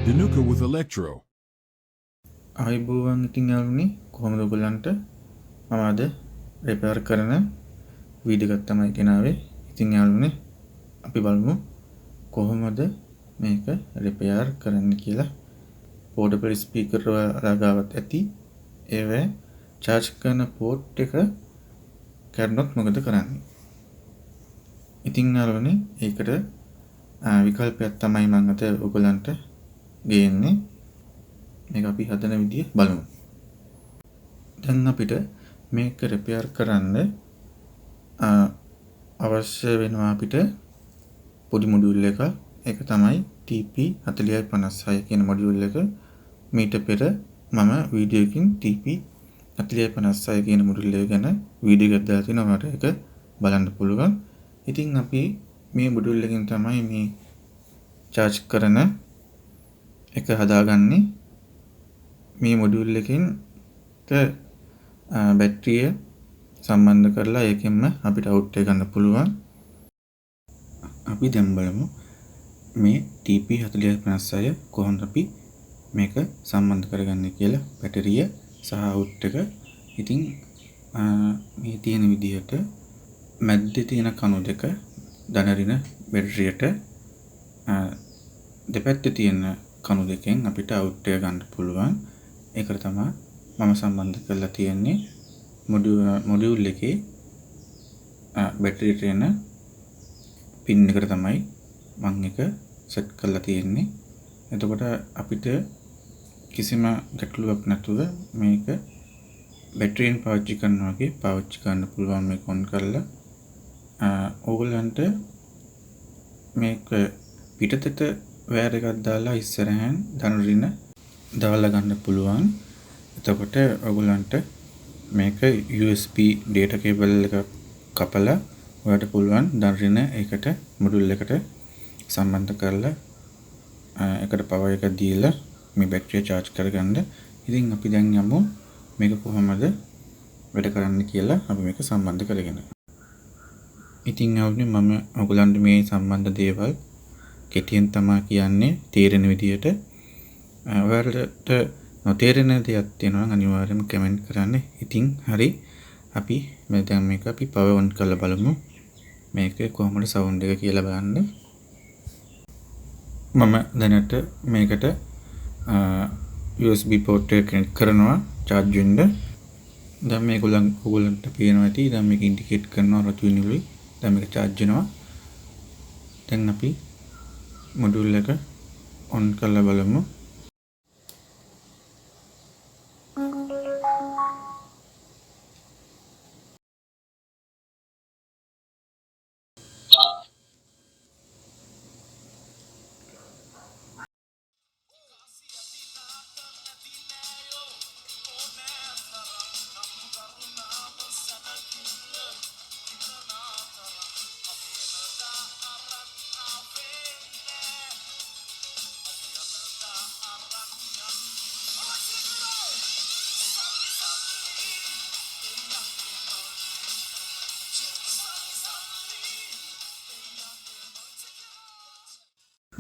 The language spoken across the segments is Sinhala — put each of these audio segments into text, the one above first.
Dinuka with Electro. ආයිබෝවන් ඉතින් යාළුවනේ කොහොමද ඔයගොල්ලන්ට මම අද රිපෙයාර් කරන වීඩියෝ එකක් තමයි ගෙනාවේ. ඉතින් යාළුවනේ අපි බලමු කොහොමද මේක රිපෙයාර් කරන්න කියලා. පෝර්ටබල් ස්පීකර් වලගාවත් ඇති ඒවේ charge කරන port එක කැඩුනොත් මොකද කරන්නේ? ඉතින් යාළුවනේ ඒකට විකල්පයක් තමයි මම අද ඔයගොල්ලන්ට ගේන්නේ. මේක අපි හදන විදිය බලමු. දැන් අපිට මේක රිපෙයාර් කරන්න අවශ්‍ය වෙනවා අපිට පොඩි මොඩියුල් එකක්. ඒක තමයි TP4056 කියන මොඩියුල් එක. මීට පෙර මම වීඩියෝ එකකින් TP4056 කියන මොඩියුල් එක ගැන වීඩියෝ එකක් දාලා තිනවා. ඔයාලට ඒක බලන්න පුළුවන්. ඉතින් අපි මේ මොඩියුල් එකෙන් තමයි මේ charge කරන එක හදාගන්නේ. මේ මොඩියුල් එකෙන් බැටරිය සම්බන්ධ කරලා ඒකෙන්ම අපිට අවුට් එක ගන්න පුළුවන්. අපි දැන් බලමු මේ TP4056 කොහොමද අපි මේක සම්බන්ධ කරගන්නේ කියලා. බැටරිය සහ අවුට් එක. ඉතින් මේ තියෙන විදිහට මැද්දේ තියෙන කණු දෙක දනරින බැටරියට දෙපැත්තේ තියෙන කණු දෙකෙන් අපිට අවුට් එක ගන්න පුළුවන්. ඒකට තමයි මම සම්බන්ධ කරලා තියෙන්නේ මොඩියුල් එකේ බැටරියට එන පින් එකට තමයි මම එක සෙට් කරලා තියෙන්නේ. එතකොට අපිට කිසිම ගැටලුවක් නැතුව මේක බැටරියෙන් පාවිච්චි කරනවා වගේ පාවිච්චි කරන්න පුළුවන් මේක ඔන් කරලා. ඕගොල්ලන්ට මේක පිටතට වයර් එකක් දාලා ඉස්සරහෙන් දනරින දාලා ගන්න පුළුවන්. එතකොට ඔයගොල්ලන්ට මේක USB data cable එක කපලා ඔයාලට පුළුවන් දනරින ඒකට මොඩියුල් එකට සම්බන්ධ කරලා ඒකට පවර් එක දීලා මේ බැටරිය charge කරගන්න. ඉතින් අපි දැන් යමු මේක කොහොමද වැඩ කරන්න කියලා අපි මේක සම්බන්ධ කරගෙන. ඉතින් මම ඔයගොල්ලන්ට මේ සම්බන්ධ දේවල් කෙටියෙන් තමයි කියන්නේ තේරෙන විදියට. ඔයාලට නොතේරෙන දේවල් තියෙනවා නම් අනිවාර්යයෙන්ම කමෙන්ට් කරන්න. ඉතින් හරි අපි දැන් මේක අපි පවර් ඔන් කරලා බලමු. මේක කොහොමද සවුන්ඩ් එක කියලා බලන්න. මම දැනට මේකට USB port එක කනෙක්ට් කරනවා charge වෙන්න. දැන් මේක ඔයගොල්ලන්ට පේනවා ඇති. දැන් මේක ඉන්ඩිකේට් කරනවා රතු වෙනුයි. දැන් මේක charge වෙනවා. දැන් අපි මොඩියුල් එක ඔන් කරලා බලමු.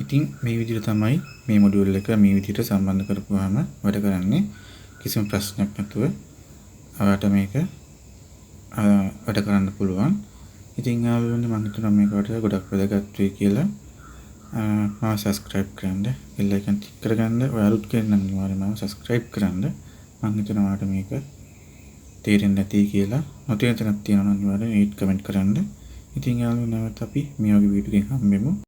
ඉතින් මේ විදිහට තමයි මේ මොඩියුල් එක මේ විදිහට සම්බන්ධ කරපුවාම වැඩ කරන්නේ. කිසිම ප්‍රශ්නයක් නැතුව ඔයාලට මේක වැඩ කරන්න පුළුවන්. ඉතින් යාළුවනේ මම හිතනවා මේකට ගොඩක් වැදගත් වෙයි කියලා. මාව subscribe කරන්න, bell icon click කරගන්න. ඔයාලුත් කියන අනිවාර්යයෙන්ම subscribe කරන්න. මම හිතනවා ඔයාලට මේක තේරෙන්නේ නැති කියලා. නොතේරෙන තැනක් තියෙනවා නම් අනිවාර්යයෙන් comment කරන්න. ඉතින් යාළුවනේ නැවත අපි මේ වගේ වීඩියෝ එකකින් හම්බෙමු.